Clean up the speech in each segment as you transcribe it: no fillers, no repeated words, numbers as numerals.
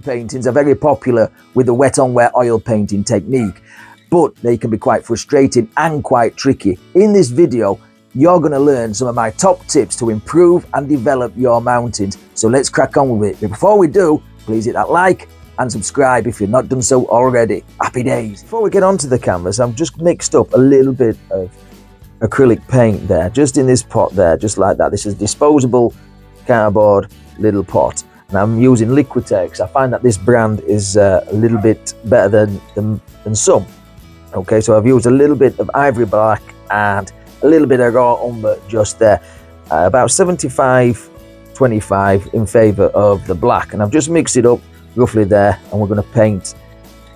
paintings are very popular with the wet on wet oil painting technique, but they can be quite frustrating and quite tricky. In this video, you're going to learn some of my top tips to improve and develop your mountains. So let's crack on with it. But before we do, please hit that like and subscribe if you've not done so already. Happy days. Before we get onto the canvas, I've just mixed up a little bit of acrylic paint there, just in this pot there, just like that. This is disposable cardboard little pot, and I'm using Liquitex. I find that this brand is a little bit better than some. Okay, so I've used a little bit of ivory black and a little bit of raw umber just there, about 75-25 in favor of the black, and I've just mixed it up roughly there, and we're going to paint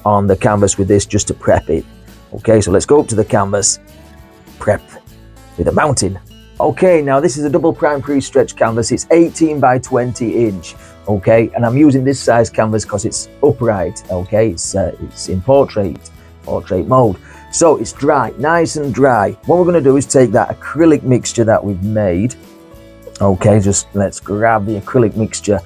on the canvas with this just to prep it. Okay, so let's go up to the canvas, prep with a mountain. Okay, now this is a double prime pre-stretch canvas. It's 18 by 20 inch. Okay, and I'm using this size canvas because it's upright. Okay, it's in portrait mode, so it's dry, nice and dry. What we're going to do is take that acrylic mixture that we've made. Okay, just let's grab the acrylic mixture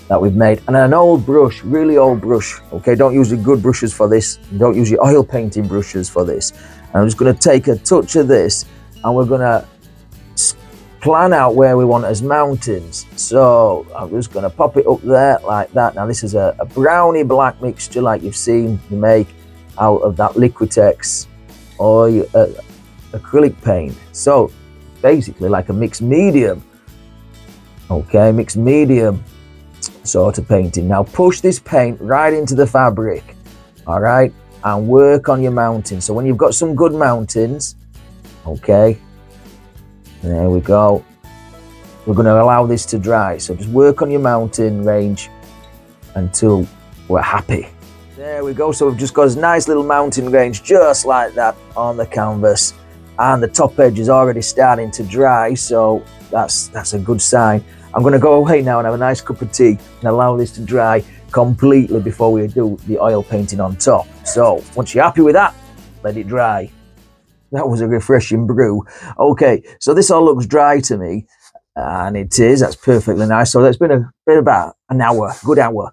that we've made, and an old brush, really old brush. Okay, don't use your good brushes for this. Don't use your oil painting brushes for this. And I'm just going to take a touch of this, and we're going to plan out where we want as mountains. So I'm just going to pop it up there like that. Now this is a brownie black mixture like you've seen me make out of that Liquitex or acrylic paint. So basically like a mixed medium. Okay, mixed medium sort of painting. Now push this paint right into the fabric, all right, and work on your mountains. So when you've got some good mountains, okay, there we go. We're going to allow this to dry. So just work on your mountain range until we're happy. There we go. So we've just got a nice little mountain range just like that on the canvas, and the top edge is already starting to dry. So that's a good sign. I'm going to go away now and have a nice cup of tea and allow this to dry completely before we do the oil painting on top. So once you're happy with that, let it dry. That was a refreshing brew. Okay, so this all looks dry to me, and it is. That's perfectly nice. So that's been about an hour, good hour,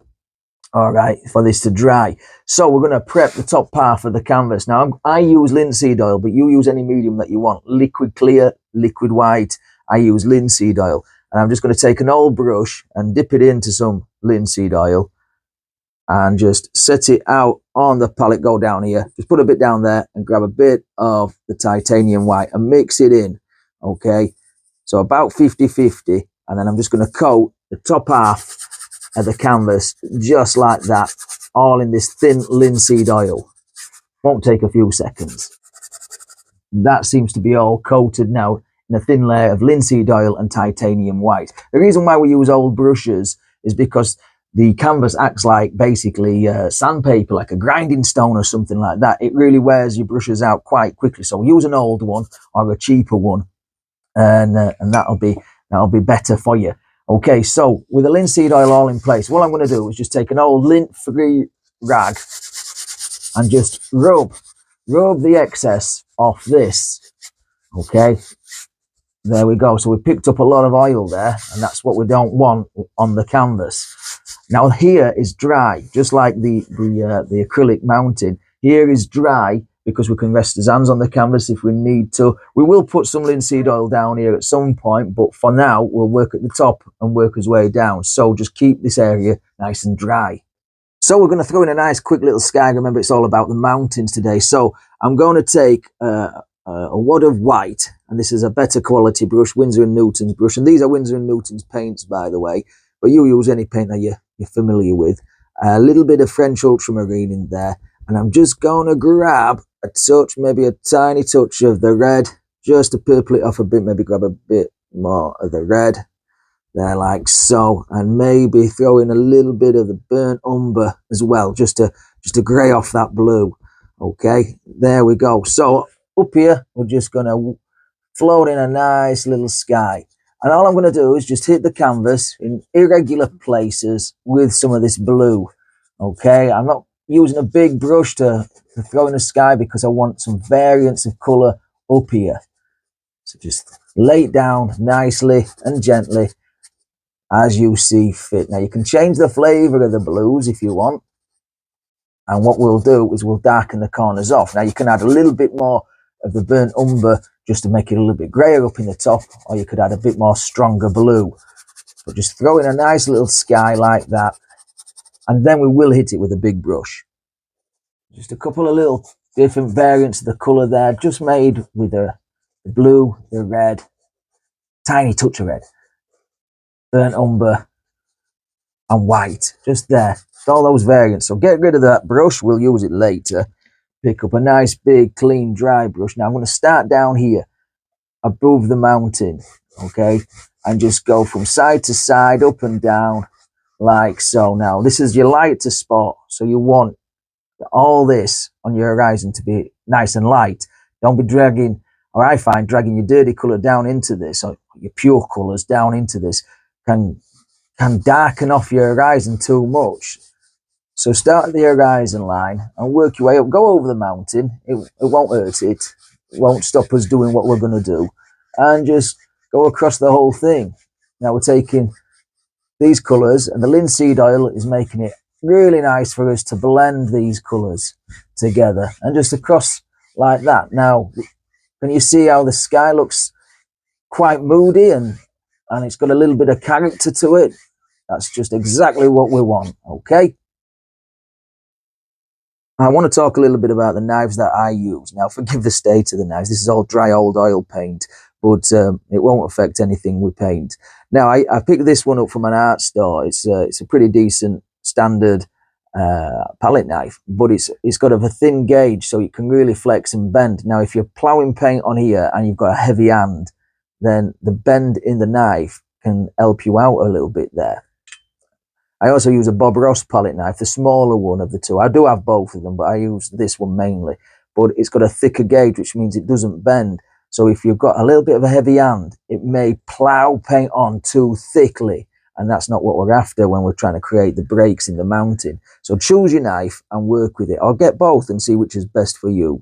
all right, for this to dry. So we're going to prep the top half of the canvas. Now I use linseed oil, but you use any medium that you want. Liquid clear, liquid white. I use linseed oil, and I'm just going to take an old brush and dip it into some linseed oil and just set it out on the palette. Go down here, just put a bit down there and grab a bit of the titanium white and mix it in. Okay, so about 50-50, and then I'm just going to coat the top half of the canvas just like that, all in this thin linseed oil. Won't take a few seconds. That seems to be all coated now in a thin layer of linseed oil and titanium white. The reason why we use old brushes is because the canvas acts like basically sandpaper, like a grinding stone or something like that. It really wears your brushes out quite quickly. So use an old one or a cheaper one, and that'll be better for you. Okay, so with the linseed oil all in place, what I'm going to do is just take an old lint-free rag and just rub the excess off this. Okay, there we go. So we picked up a lot of oil there, and that's what we don't want on the canvas. Now here is dry, just like the acrylic mountain. Here is dry because we can rest his hands on the canvas if we need to. We will put some linseed oil down here at some point, but for now we'll work at the top and work his way down. So just keep this area nice and dry. So we're going to throw in a nice quick little sky. Remember, it's all about the mountains today. So I'm going to take a wad of white, and this is a better quality brush, Winsor & Newton's brush, and these are Winsor & Newton's paints, by the way, but you use any paint that you're familiar with. A little bit of French ultramarine in there, and I'm just going to grab a touch, maybe a tiny touch of the red, just to purple it off a bit. Maybe grab a bit more of the red there, like so, and maybe throw in a little bit of the burnt umber as well, just to grey off that blue. Okay, there we go. So up here, we're just going to float in a nice little sky. And all I'm going to do is just hit the canvas in irregular places with some of this blue. Okay, I'm not using a big brush to throw in the sky because I want some variance of colour up here. So just lay it down nicely and gently as you see fit. Now you can change the flavour of the blues if you want. And what we'll do is we'll darken the corners off. Now you can add a little bit more of the burnt umber just to make it a little bit greyer up in the top, or you could add a bit more stronger blue. But just throw in a nice little sky like that, and then we will hit it with a big brush. Just a couple of little different variants of the colour there, just made with the blue, the red, tiny touch of red, burnt umber, and white, just there. All those variants. So get rid of that brush, we'll use it later. Pick up a nice big clean dry brush. Now I'm going to start down here above the mountain, okay, and just go from side to side, up and down like so. Now this is your lighter spot, so you want all this on your horizon to be nice and light. Don't be dragging, or I find dragging your dirty colour down into this, or your pure colours down into this can darken off your horizon too much. So start at the horizon line and work your way up. Go over the mountain. It won't hurt it. It won't stop us doing what we're going to do. And just go across the whole thing. Now we're taking these colours, and the linseed oil is making it really nice for us to blend these colours together. And just across like that. Now, can you see how the sky looks quite moody and it's got a little bit of character to it? That's just exactly what we want, okay? I want to talk a little bit about the knives that I use. Now, forgive the state of the knives. This is all dry old oil paint, but it won't affect anything we paint. Now, I picked this one up from an art store. It's a pretty decent standard palette knife, but it's got a thin gauge, so it can really flex and bend. Now, if you're ploughing paint on here and you've got a heavy hand, then the bend in the knife can help you out a little bit there. I also use a Bob Ross palette knife, the smaller one of the two. I do have both of them, but I use this one mainly. But it's got a thicker gauge, which means it doesn't bend. So if you've got a little bit of a heavy hand, it may plough paint on too thickly. And that's not what we're after when we're trying to create the breaks in the mountain. So choose your knife and work with it. Or get both and see which is best for you.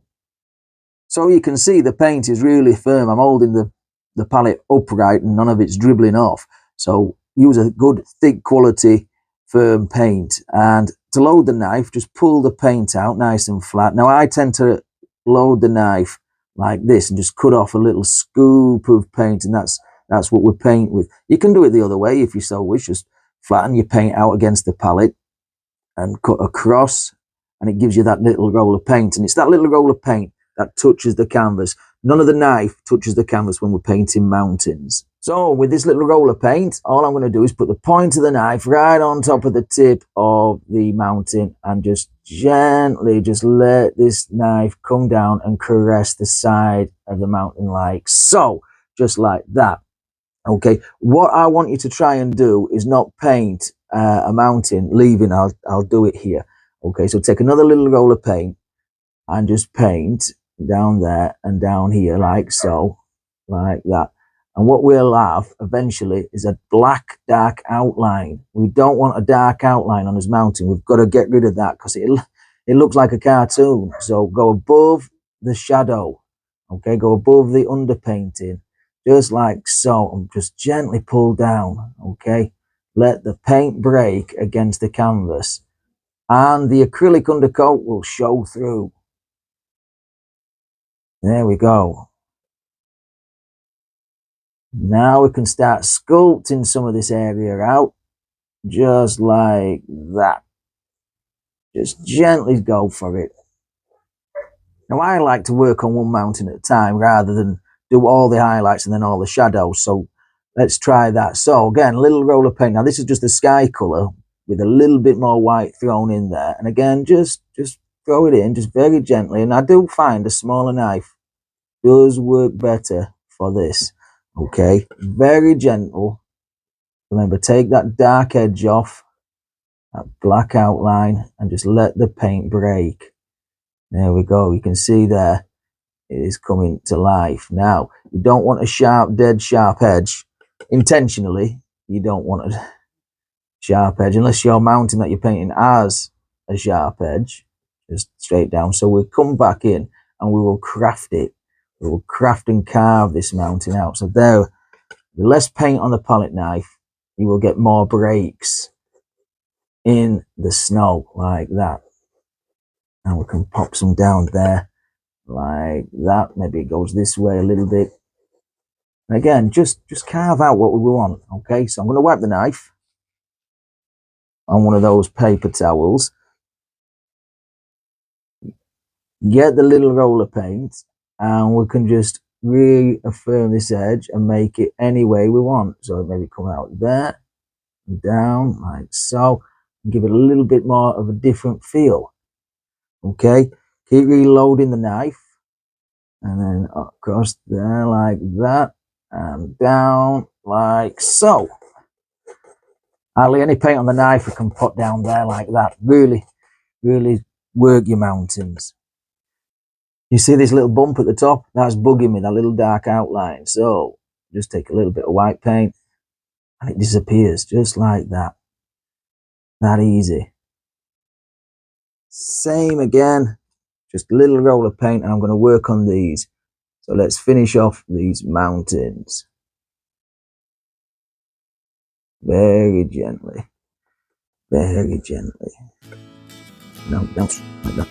So you can see the paint is really firm. I'm holding the palette upright and none of it's dribbling off. So use a good thick quality firm paint, and to load the knife, just pull the paint out nice and flat. Now I tend to load the knife like this and just cut off a little scoop of paint, and that's what we paint with. You can do it the other way if you so wish. Just flatten your paint out against the palette and cut across, and it gives you that little roll of paint. And it's that little roll of paint that touches the canvas. None of the knife touches the canvas when we're painting mountains. So with this little roll of paint, all I'm going to do is put the point of the knife right on top of the tip of the mountain and just gently just let this knife come down and caress the side of the mountain like so, just like that. Okay, what I want you to try and do is not paint a mountain leaving. I'll do it here. Okay, so take another little roll of paint and just paint down there and down here like so, like that. And what we'll have eventually is a black dark outline. We don't want a dark outline on this mountain. We've got to get rid of that because it looks like a cartoon. So go above the shadow, okay, go above the underpainting, just like so, and just gently pull down, okay. Let the paint break against the canvas and the acrylic undercoat will show through. There we go. Now we can start sculpting some of this area out, just like that. Just gently go for it. Now I like to work on one mountain at a time rather than do all the highlights and then all the shadows. So let's try that. So again, a little roll of paint. Now this is just the sky colour with a little bit more white thrown in there. And again, just throw it in, just very gently. And I do find a smaller knife does work better for this. Okay, very gentle. Remember, take that dark edge off, that black outline, and just let the paint break. There we go. You can see there it is coming to life. Now, you don't want a sharp, dead sharp edge. Intentionally, you don't want a sharp edge unless your mountain that you're painting has a sharp edge, just straight down. So we'll come back in and we will craft it. We will craft and carve this mountain out. So there, with less paint on the palette knife, you will get more breaks in the snow like that. And we can pop some down there like that. Maybe it goes this way a little bit. And again, just carve out what we want. Okay, so I'm going to wipe the knife on one of those paper towels. Get the little roller paint, and we can just reaffirm this edge and make it any way we want. So maybe come out there, down like so, and give it a little bit more of a different feel. Okay, keep reloading the knife, and then across there like that, and down like so. Hardly any paint on the knife we can put down there like that. Really work your mountains. You see this little bump at the top? That's bugging me, that little dark outline. So just take a little bit of white paint and it disappears just like that. That easy. Same again, just a little roll of paint, and I'm going to work on these. So let's finish off these mountains. Very gently. Very gently. No, like that.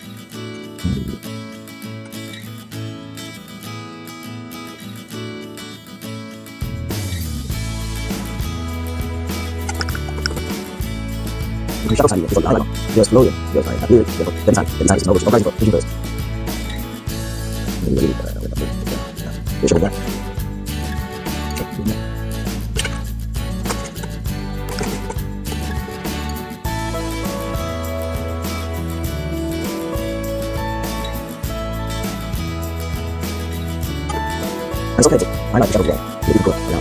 Just blow it. Just like that. Then time it's no price for first. Just that. That's okay. I like the shadow today. Really good. Yeah.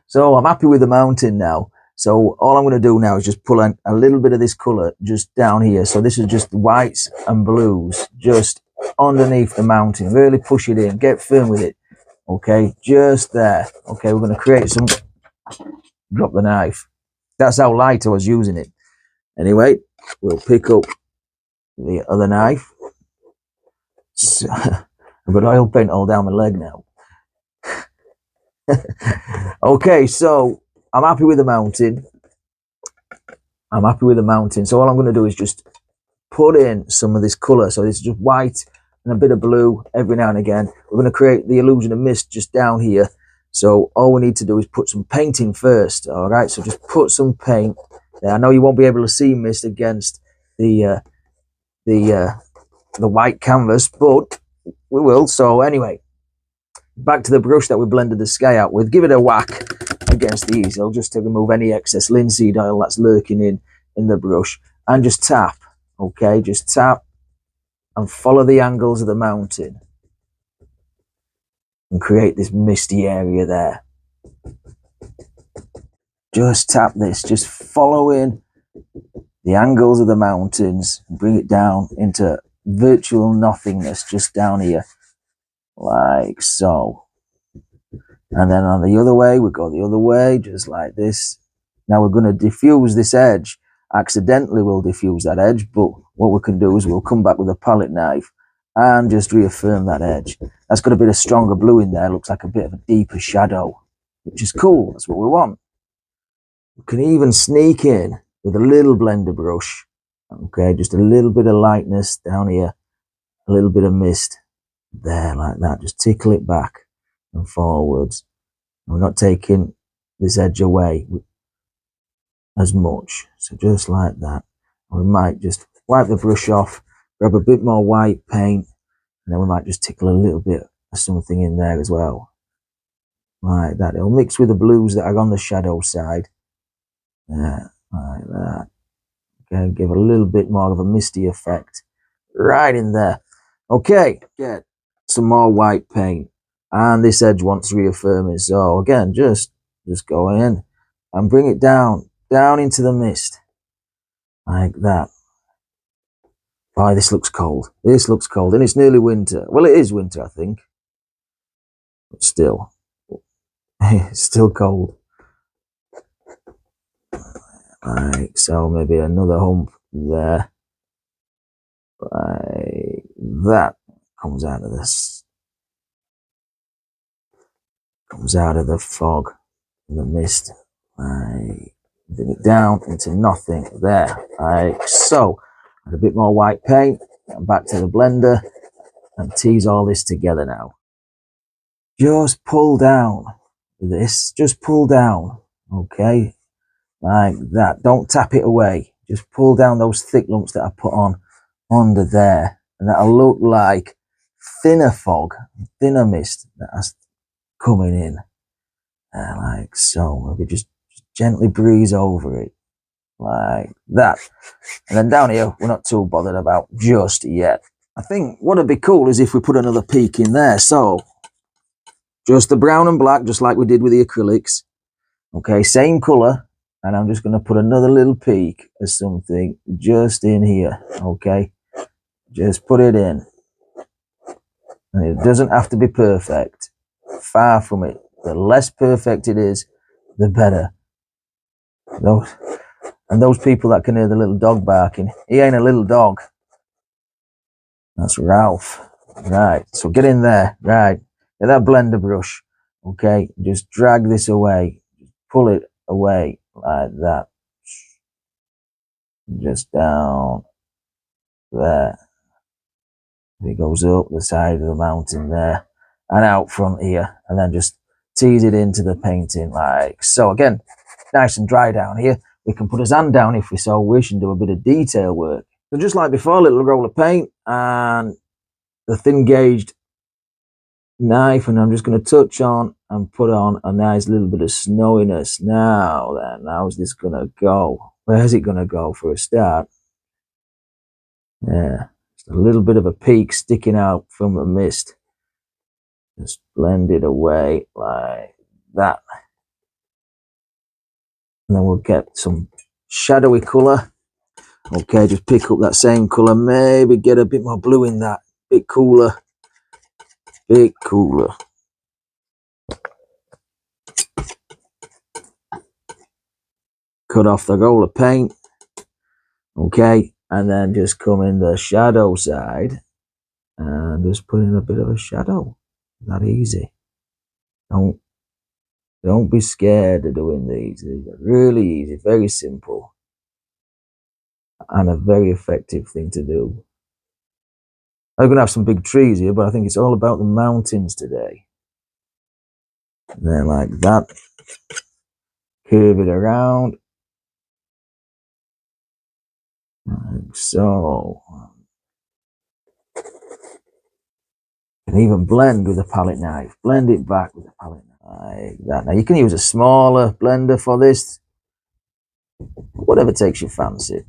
So I'm happy with the mountain now. So all I'm going to do now is just pull a little bit of this color just down here. So this is just whites and blues just underneath the mountain. Really push it in, get firm with it. Okay, just there. Okay, we're going to create some, drop the knife. That's how light I was using it. Anyway, we'll pick up the other knife. So, I've got oil paint all down my leg now. Okay, so I'm happy with the mountain. So all I'm going to do is just put in some of this color. So this is just white and a bit of blue every now and again. We're going to create the illusion of mist just down here. So all we need to do is put some paint in first. All right, so just put some paint there. I know you won't be able to see mist against the white canvas, but we will. So anyway, back to the brush that we blended the sky out with. Give it a whack against the easel just to remove any excess linseed oil that's lurking in the brush, and just tap. Okay, just tap and follow the angles of the mountain and create this misty area there. Just tap this, just following the angles of the mountains and bring it down into virtual nothingness just down here like so. And then on the other way, we go the other way, just like this. Now we're going to diffuse this edge. Accidentally we'll diffuse that edge, but what we can do is we'll come back with a palette knife and just reaffirm that edge. That's got a bit of stronger blue in there. Looks like a bit of a deeper shadow, which is cool. That's what we want. We can even sneak in with a little blender brush. Okay, just a little bit of lightness down here, a little bit of mist there like that. Just tickle it back. and forwards. We're not taking this edge away as much. So just like that. We might just wipe the brush off, grab a bit more white paint, and then we might just tickle a little bit of something in there as well. Like that. It'll mix with the blues that are on the shadow side. Yeah, like that. Okay, give a little bit more of a misty effect right in there. Okay, get some more white paint. And this edge wants reaffirming. So again, just go in and bring it down into the mist. Like that. Oh, this looks cold. This looks cold. And it's nearly winter. Well, it is winter, I think. But still. It's still cold. Like so, maybe another hump there. Like that. Comes out of this. Comes out of the fog. The mist. Like bring it down into nothing there. Like so. Add a bit more white paint. And back to the blender. And tease all this together now. Just pull down this. Just pull down. Okay. Like that. Don't tap it away. Just pull down those thick lumps that I put on under there. And that'll look like thinner fog, thinner mist that's coming in. Like so. Maybe just gently breeze over it. Like that. And then down here, we're not too bothered about just yet. I think what would be cool is if we put another peak in there. So just the brown and black, just like we did with the acrylics. Okay, same color. And I'm just going to put another little peak or something just in here. Okay, just put it in. And it doesn't have to be perfect. Far from it. The less perfect it is, the better. Those people that can hear the little dog barking, he ain't a little dog. That's Ralph. Right, so get in there. Right, get that blender brush. Okay, just drag this away. Pull it away like that. Just down there. It goes up the side of the mountain there and out from here, and then just tease it into the painting like so. Again, nice and dry down here. We can put his hand down if we so wish and do a bit of detail work. So just like before, a little roll of paint and the thin gauged knife, and I'm just going to touch on and put on a nice little bit of snowiness. Now then, how's this going to go? Where's it going to go for a start? Yeah, just a little bit of a peak sticking out from the mist. Just blend it away like that. And then we'll get some shadowy colour. Okay, just pick up that same colour. Maybe get a bit more blue in that. Bit cooler. Bit cooler. Cut off the roll of paint. Okay, and then just come in the shadow side and just put in a bit of a shadow. That easy. Don't be scared of doing these. These are really easy, very simple, and a very effective thing to do. I'm going to have some big trees here, but I think it's all about the mountains today. And then like that. Curve it around. Like so. You can even blend with a palette knife. Blend it back with a palette knife. Like that. Now you can use a smaller blender for this. Whatever takes your fancy.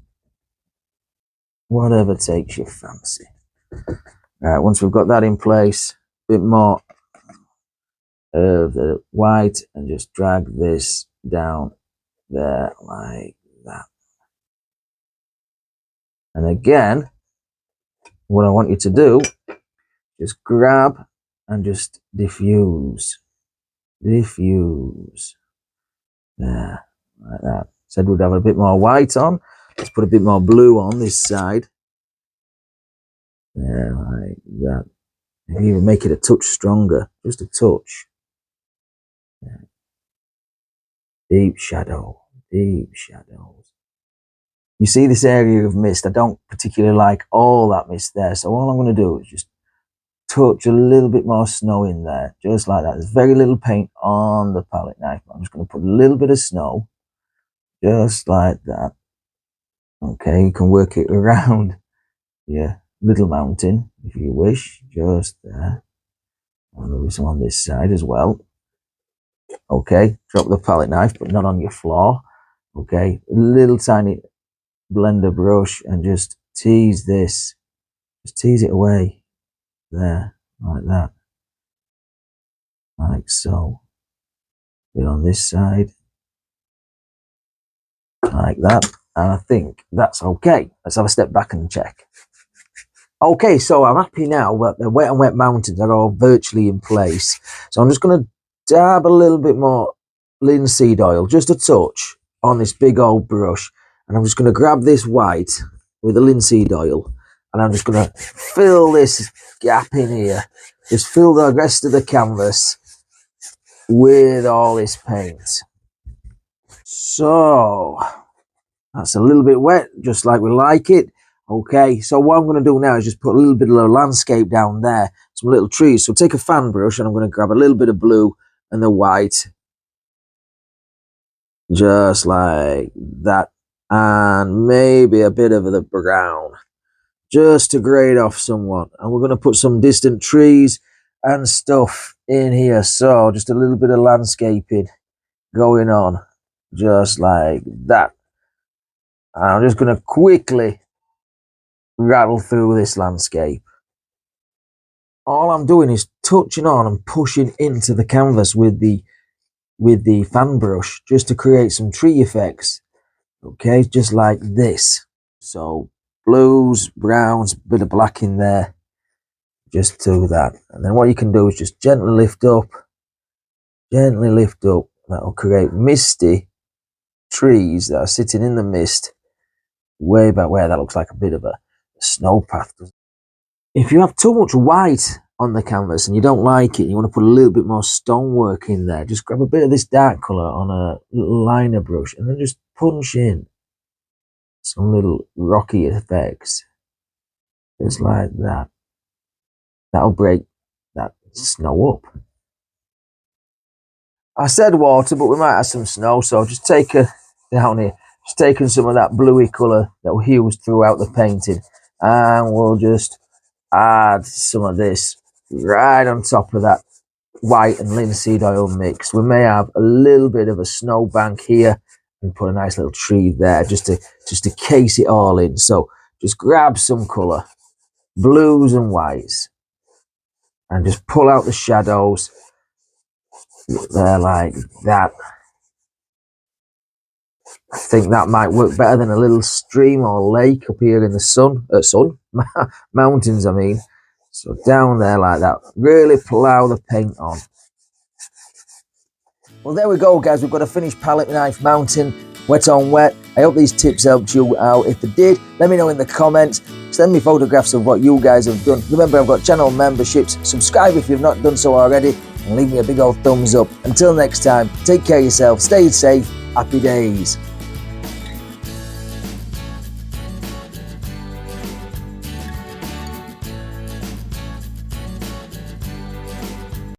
Whatever takes your fancy. All right, once we've got that in place, a bit more of the white and just drag this down there like that. And again, what I want you to do, just grab and just diffuse. Diffuse. There, like that. Said we'd have a bit more white on. Let's put a bit more blue on this side. There, like that. Maybe even make it a touch stronger, just a touch. Yeah. Deep shadow, deep shadows. You see this area of mist, I don't particularly like all that mist there, so all I'm going to do is just touch a little bit more snow in there, just like that. There's very little paint on the palette knife. I'm just going to put a little bit of snow, just like that. Okay, you can work it around your little mountain if you wish, just there. And there'll be some on this side as well. Okay, drop the palette knife, but not on your floor. Okay, a little tiny blender brush and just tease this. Just tease it away. There, like that. Like so. Bit on this side. Like that. And I think that's okay. Let's have a step back and check. Okay, so I'm happy now that the wet and wet mountains are all virtually in place. So I'm just going to dab a little bit more linseed oil, just a touch, on this big old brush. And I'm just going to grab this white with the linseed oil. And I'm just going to fill this gap in here. Just fill the rest of the canvas with all this paint. So that's a little bit wet, just like we like it. Okay, so what I'm going to do now is just put a little bit of a landscape down there, some little trees. So take a fan brush and I'm going to grab a little bit of blue and the white, just like that, and maybe a bit of the brown, just to grade off somewhat. And we're going to put some distant trees and stuff in here. So just a little bit of landscaping going on, just like that. And I'm just going to quickly rattle through this landscape. All I'm doing is touching on and pushing into the canvas with the fan brush, just to create some tree effects. Okay, just like this. So blues, browns, bit of black in there, just to that. And then what you can do is just gently lift up. That'll create misty trees that are sitting in the mist way back where. That looks like a bit of a snow path. If you have too much white on the canvas and you don't like it, you want to put a little bit more stonework in there, just grab a bit of this dark colour on a little liner brush and then just punch in some little rocky effects, just like that. That'll break that snow up. I said water, but we might have some snow, so just take down here, just taking some of that bluey colour that we used throughout the painting, and we'll just add some of this right on top of that white and linseed oil mix. We may have a little bit of a snow bank here and put a nice little tree there, just to case it all in. So just grab some colour, blues and whites, and just pull out the shadows there like that. I think that might work better than a little stream or lake up here in the mountains, I mean. So down there like that, really plough the paint on. Well, there we go, guys. We've got a finished palette knife mountain, wet on wet. I hope these tips helped you out. If they did, let me know in the comments. Send me photographs of what you guys have done. Remember, I've got channel memberships. Subscribe if you've not done so already, and leave me a big old thumbs up. Until next time, take care of yourself, stay safe, happy days.